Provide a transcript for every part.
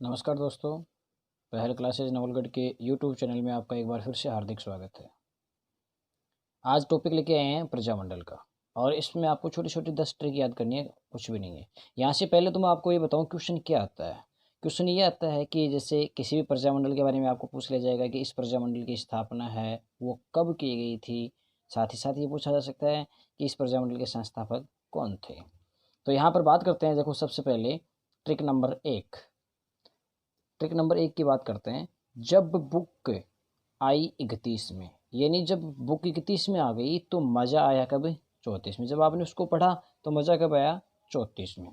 नमस्कार दोस्तों, पहल क्लासेज नवलगढ़ के यूट्यूब चैनल में आपका एक बार फिर से हार्दिक स्वागत है। आज टॉपिक लेके आए हैं प्रजामंडल का और इसमें आपको छोटी छोटी 10 ट्रिक याद करनी है, कुछ भी नहीं है। यहाँ से पहले तो मैं आपको ये बताऊँ क्वेश्चन क्या आता है। क्वेश्चन ये आता है कि जैसे किसी भी प्रजामंडल के बारे में आपको पूछ लिया जाएगा कि इस प्रजामंडल की स्थापना है वो कब की गई थी। साथ ही साथ ये पूछा जा सकता है कि इस प्रजामंडल के संस्थापक कौन थे। तो यहाँ पर बात करते हैं। देखो, सबसे पहले ट्रिक नंबर 1 की बात करते हैं। जब बुक आई 31 में, यानी जब बुक 31 में आ गई तो मज़ा आया कब? 34 में। जब आपने उसको पढ़ा तो मज़ा कब आया? 34 में।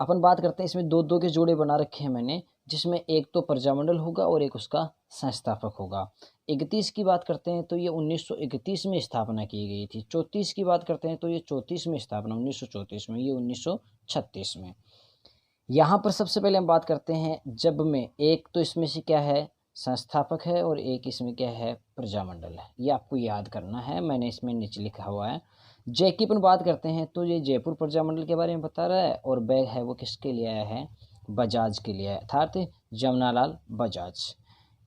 अपन बात करते हैं, इसमें दो दो के जोड़े बना रखे हैं मैंने, जिसमें एक तो प्रजामंडल होगा और एक उसका संस्थापक होगा। 31 की बात करते हैं तो ये 1931 में स्थापना की गई थी। 34 की बात करते हैं तो ये 34 में स्थापना, 1934 में, ये 1936 में। यहाँ पर सबसे पहले हम बात करते हैं जब में। एक तो इसमें से क्या है? संस्थापक है और एक इसमें क्या है? प्रजामंडल है। ये आपको याद करना है, मैंने इसमें नीचे लिखा हुआ है। जय की अपन बात करते हैं तो ये जयपुर प्रजामंडल के बारे में बता रहा है और बैग है वो किसके लिए आया है? बजाज के लिए, अर्थात जमनालाल बजाज।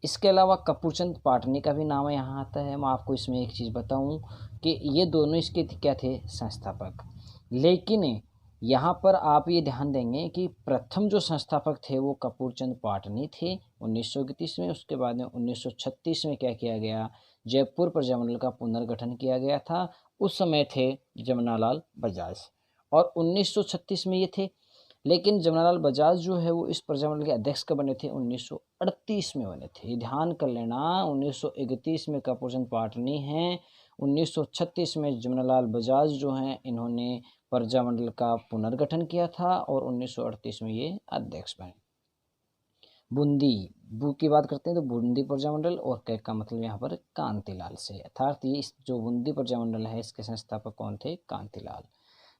इसके अलावा कपूरचंद पाटनी का भी नाम यहाँ आता है। मैं आपको इसमें एक चीज़ बताऊँ कि ये दोनों इसके क्या थे? संस्थापक। लेकिन यहाँ पर आप ये ध्यान देंगे कि प्रथम जो संस्थापक थे वो कपूरचंद पाटनी थे 1931 में। उसके बाद में 1936 में क्या किया गया? जयपुर प्रजामंडल का पुनर्गठन किया गया था। उस समय थे जमनालाल बजाज और 1936 में ये थे। लेकिन जमनालाल बजाज जो है वो इस प्रजामंडल के अध्यक्ष कब बने थे? 1938 में बने थे। ये ध्यान कर लेना, 1931 में कपूरचंद पाटनी हैं, 1936 में जमनालाल बजाज जो हैं इन्होंने प्रजामंडल का पुनर्गठन किया था और 1938 में ये अध्यक्ष बने। बूंदी बू की बात करते हैं तो बूंदी प्रजामंडल, और कै का मतलब यहाँ पर कांतिलाल से, अर्थात ये जो बूंदी प्रजामंडल है इसके संस्थापक कौन थे? कांतिलाल।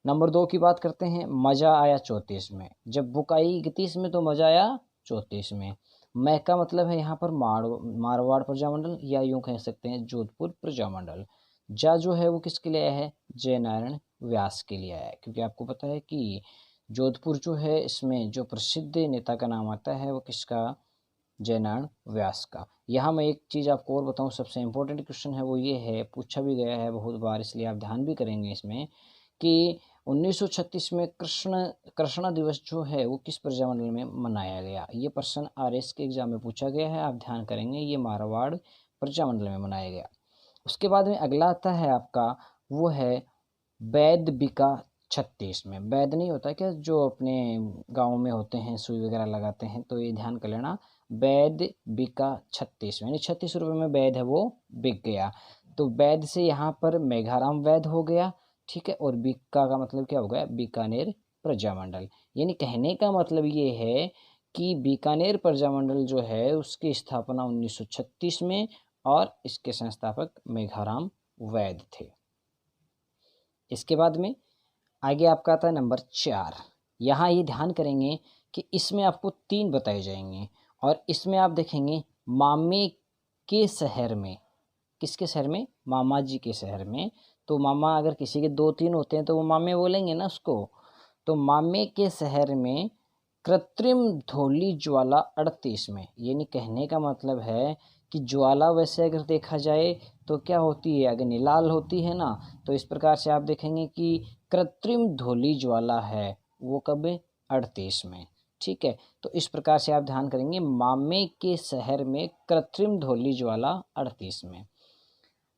नंबर 2 की बात करते हैं। मजा आया 34 में। जब बुक आई 31 में तो मजा आया 34 में। मैं का मतलब है यहाँ पर मारवाड़ प्रजामंडल, या यूं कह सकते हैं जोधपुर प्रजामंडल। जा जो है वो किसके लिए आया है? जयनारायण व्यास के लिए आया है, क्योंकि आपको पता है कि जोधपुर जो है इसमें जो प्रसिद्ध नेता का नाम आता है वो किसका? जयनारायण व्यास का। यहाँ मैं एक चीज़ आपको और बताऊँ, सबसे इम्पोर्टेंट क्वेश्चन है वो ये है, पूछा भी गया है बहुत बार, इसलिए आप ध्यान भी करेंगे इसमें कि 1936 में कृष्णा दिवस जो है वो किस प्रजामंडल में मनाया गया? ये प्रश्न आरएस के एग्जाम में पूछा गया है, आप ध्यान करेंगे। ये मारवाड़ प्रजामंडल में मनाया गया। उसके बाद में अगला आता है आपका, वो है वैद बिका 36 में। वैद नहीं होता क्या, जो अपने गाँव में होते हैं, सुई वगैरह लगाते हैं, तो ये ध्यान कर लेना। वैद बिका 36 में, यानी 36 रुपये में वैद है वो बिक गया। तो वैद से यहाँ पर मेघाराम वैद हो गया, ठीक है। और बीका का मतलब क्या हो गया? बीकानेर प्रजामंडल। यानी कहने का मतलब ये है कि बीकानेर प्रजामंडल जो है उसकी स्थापना 1936 में और इसके संस्थापक मेघाराम वैद थे। इसके बाद में आगे आपका आता है नंबर 4। यहाँ ये ध्यान करेंगे कि इसमें आपको 3 बताए जाएंगे और इसमें आप देखेंगे मामे के शहर में। किसके शहर में? मामा जी के शहर में। तो मामा अगर किसी के 2-3 होते हैं तो वो मामे बोलेंगे ना उसको। तो मामे के शहर में कृत्रिम धौली ज्वाला 38 में, यानी कहने का मतलब है कि ज्वाला वैसे अगर देखा जाए तो क्या होती है? अग्नि लाल होती है ना। तो इस प्रकार से आप देखेंगे कि कृत्रिम धौली ज्वाला है वो कब? 38 में, ठीक है। तो इस प्रकार से आप ध्यान करेंगे, मामे के शहर में कृत्रिम धौली ज्वाला 38 में।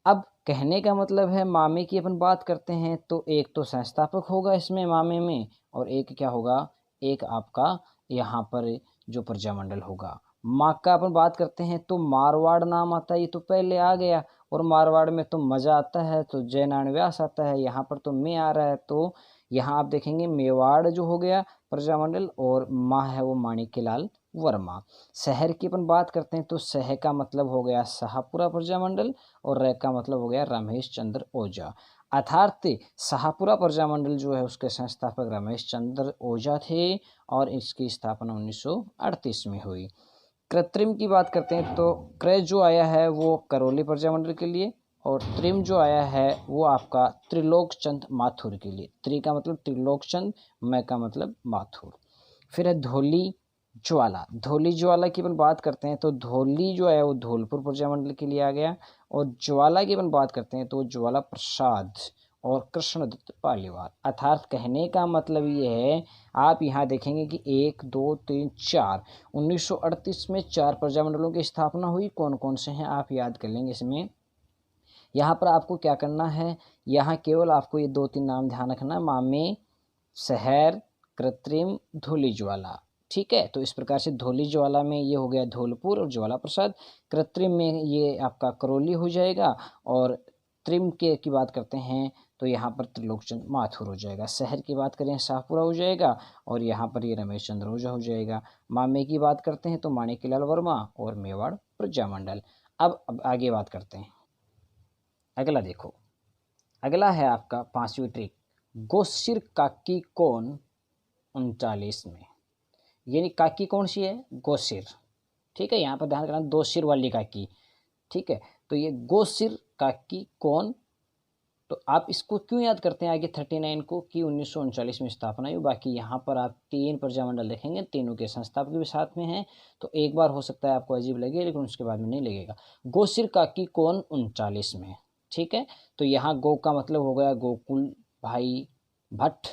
अब कहने का मतलब है मामे की अपन बात करते हैं तो एक तो संस्थापक होगा इसमें मामे में, और एक क्या होगा? एक आपका यहाँ पर जो प्रजामंडल होगा। माँ का अपन बात करते हैं तो मारवाड़ नाम आता है, ये तो पहले आ गया। और मारवाड़ में तो मजा आता है तो जयनारायण व्यास आता है। यहाँ पर तो मैं आ रहा है, तो यहाँ आप देखेंगे मेवाड़ जो हो गया प्रजामंडल, और माँ है वो माणिक्यलाल वर्मा। शहर की अपन बात करते हैं तो शह का मतलब हो गया शाहपुरा प्रजामंडल, और रै का मतलब हो गया रमेश चंद्र ओझा। अर्थात शाहपुरा प्रजामंडल जो है उसके संस्थापक रमेश चंद्र ओझा थे और इसकी स्थापना 1938 में हुई। कृत्रिम की बात करते हैं तो क्रय जो आया है वो करौली प्रजामंडल के लिए, और त्रिम जो आया है वो आपका त्रिलोक चंद माथुर के लिए। त्रि का मतलब त्रिलोक चंद, मै का मतलब माथुर। फिर है धौली ज्वाला, धौली ज्वाला की अपन बात करते हैं तो धौली जो है वो धौलपुर प्रजामंडल के लिए आ गया, और ज्वाला की अपन बात करते हैं तो ज्वाला प्रसाद और कृष्णदत्त पालीवाल। अर्थात कहने का मतलब ये है, आप यहाँ देखेंगे कि 1 2 3 4 1938 में 4 प्रजामंडलों की स्थापना हुई। कौन कौन से हैं आप याद कर लेंगे इसमें। यहाँ पर आपको क्या करना है, यहाँ केवल आपको ये 2-3 नाम ध्यान रखना, मामे, शहर, कृत्रिम, धौली ज्वाला। ठीक है, तो इस प्रकार से धौली ज्वाला में ये हो गया धौलपुर और ज्वाला प्रसाद, कृत्रिम में ये आपका करौली हो जाएगा, और त्रिम के की बात करते हैं तो यहाँ पर त्रिलोकचंद माथुर हो जाएगा। शहर की बात करें शाहपुरा हो जाएगा, और यहाँ पर ये रमेश चंद्र ओझा हो जाएगा। मामे की बात करते हैं तो माणिक्यलाल वर्मा और मेवाड़ प्रजामंडल। अब आगे बात करते हैं। अगला देखो, अगला है आपका 5वीं ट्रिक, गोसिर काकी कौन 39 में। यानी काकी कौन सी है, गोसिर। ठीक है, यहाँ पर ध्यान रखना, 2 सिर वाली काकी। ठीक है, तो ये गोसिर काकी कौन, तो आप इसको क्यों याद करते हैं आगे 39 को कि 1939 में स्थापना हुई। बाकी यहाँ पर आप 3 प्रजामंडल देखेंगे, तीनों के संस्थापक भी साथ में हैं, तो एक बार हो सकता है आपको अजीब लगे, लेकिन उसके बाद में नहीं लगेगा। गोसिर काकी कौन 39 में। ठीक है, तो यहाँ गो का मतलब हो गया गोकुल भाई भट्ट,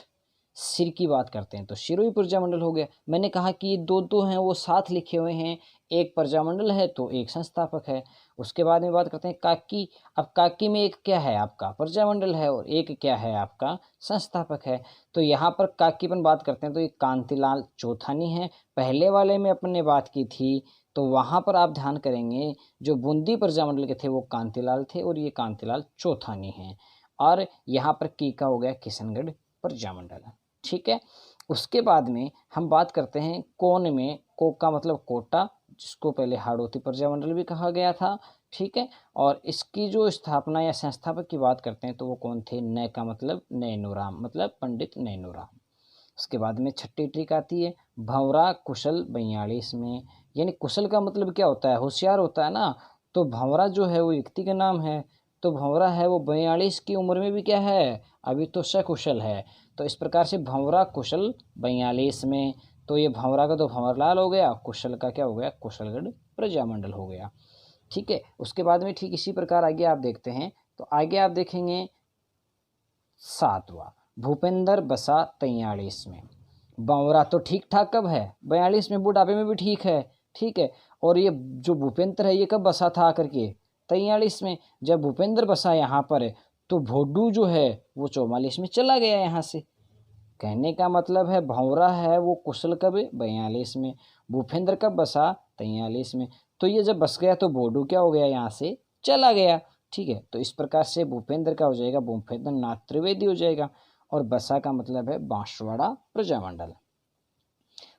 सिर की बात करते हैं तो सिरोही प्रजामंडल हो गया। मैंने कहा कि ये दो हैं वो साथ लिखे हुए हैं, एक प्रजामंडल है तो एक संस्थापक है। उसके बाद में बात करते हैं काकी। अब काकी में एक क्या है आपका प्रजामंडल है और एक क्या है आपका संस्थापक है। तो यहाँ पर काकी अपन बात करते हैं तो ये कांतिलाल चौथानी है। पहले वाले में अपन ने बात की थी तो वहाँ पर आप ध्यान करेंगे जो बूंदी प्रजामंडल के थे वो कांतिलाल थे और ये कांतिलाल चौथानी हैं। और यहाँ पर की का हो गया किशनगढ़ प्रजामंडल। ठीक है, उसके बाद में हम बात करते हैं कौन में। को का मतलब कोटा, जिसको पहले हाड़ौती प्रजामंडल भी कहा गया था। ठीक है, और इसकी जो स्थापना या संस्थापक की बात करते हैं तो वो कौन थे, नय का मतलब नैनूराम, मतलब पंडित नैनूराम। उसके बाद में 6ठी ट्रिक आती है भंवरा कुशल 42 में। यानी कुशल का मतलब क्या होता है, होशियार होता है ना। तो भंवरा जो है वो व्यक्ति का नाम है, तो भंवरा है वो 42 की उम्र में भी क्या है, अभी तो सकुशल है। तो इस प्रकार से भंवरा कुशल 42 में। तो ये भंवरा का तो भंवरलाल हो गया, कुशल का क्या हो गया, कुशलगढ़ प्रजामंडल हो गया। ठीक है, उसके बाद में ठीक इसी प्रकार आगे आप देखते हैं तो आगे आप देखेंगे 7वां भूपेंद्र बसा 43 में। बावरा तो ठीक ठाक कब है, 42 में, बुढ़ापे में भी ठीक है। ठीक है, और ये जो भूपेंद्र है ये कब बसा था आकर के, 43 में। जब भूपेंद्र बसा यहाँ पर है तो भोडू जो है वो 44 में चला गया यहाँ से। कहने का मतलब है भंवरा है वो कुशल कब, 42 में। भूपेंद्र कब बसा, 43 में। तो ये जब बस गया तो भोडू क्या हो गया, यहाँ से चला गया। ठीक है, तो इस प्रकार से भूपेंद्र का हो जाएगा भूपेंद्र नाथ त्रिवेदी हो जाएगा, और बसा का मतलब है बांसवाड़ा प्रजामंडल।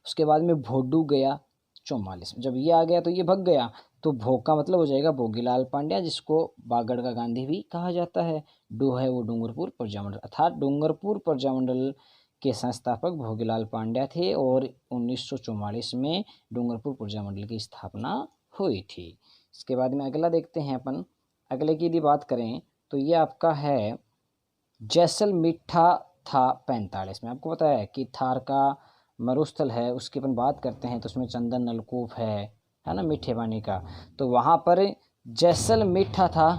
उसके बाद में भोडू गया 44 में। जब ये आ गया तो ये भग गया, तो भोग का मतलब हो जाएगा भोगीलाल पांड्या, जिसको बागड़ का गांधी भी कहा जाता है। डू है वो डूंगरपुर प्रजामंडल, अर्थात डूंगरपुर प्रजामंडल के संस्थापक भोगीलाल पांड्या थे और 1944 में डूंगरपुर प्रजामंडल की स्थापना हुई थी। इसके बाद में अगला देखते हैं अपन। अगले की यदि बात करें तो ये आपका है जैसलमीठा था 45 में। आपको पता है कि थार का मरुस्थल है, उसकी अपन बात करते हैं तो उसमें चंदन नलकूप है ना, मीठे पानी का। तो वहाँ पर जैसलमीठा था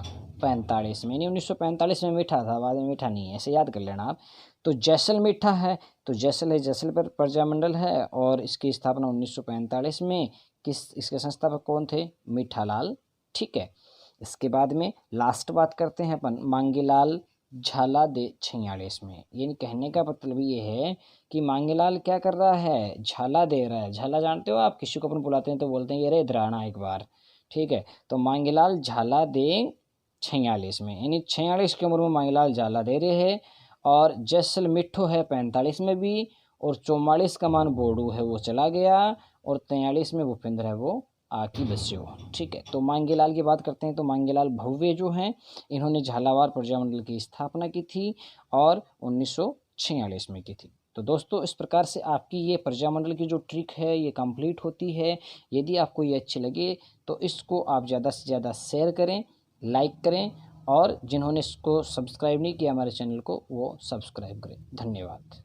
45 में, यानी 1945 में मीठा था, बाद में मीठा नहीं है, ऐसे याद कर लेना आप। तो जैसलमीठा है तो जैसल है, जैसल पर प्रजामंडल है, और इसकी स्थापना 1945 में। इसके संस्थापक कौन थे, मीठालाल। ठीक है, इसके बाद में लास्ट बात करते हैं अपन मांगीलाल झाला दे 46 में। यानी कहने का मतलब ये है कि मांगीलाल क्या कर रहा है, झाला दे रहा है। झाला जानते हो आप, किसी को अपन बुलाते हैं तो बोलते हैं ये रे इधराना एक बार। ठीक है, तो मांगीलाल झाला दे 46 में, यानी 46 की उम्र में मांगीलाल झाला दे रहे हैं। और जैसलमिठो है 45 में भी, और 44 का मान बोडू है वो चला गया, और 43 में भूपेंद्र है वो आकी बस्यो। ठीक है, तो मांगीलाल की बात करते हैं तो मांगीलाल भव्य जो हैं इन्होंने झालावाड़ प्रजामंडल की स्थापना की थी और 1946 में की थी। तो दोस्तों इस प्रकार से आपकी ये प्रजामंडल की जो ट्रिक है ये कंप्लीट होती है। यदि आपको ये अच्छी लगे तो इसको आप ज़्यादा से ज़्यादा शेयर करें, लाइक करें, और जिन्होंने इसको सब्सक्राइब नहीं किया हमारे चैनल को वो सब्सक्राइब करें। धन्यवाद।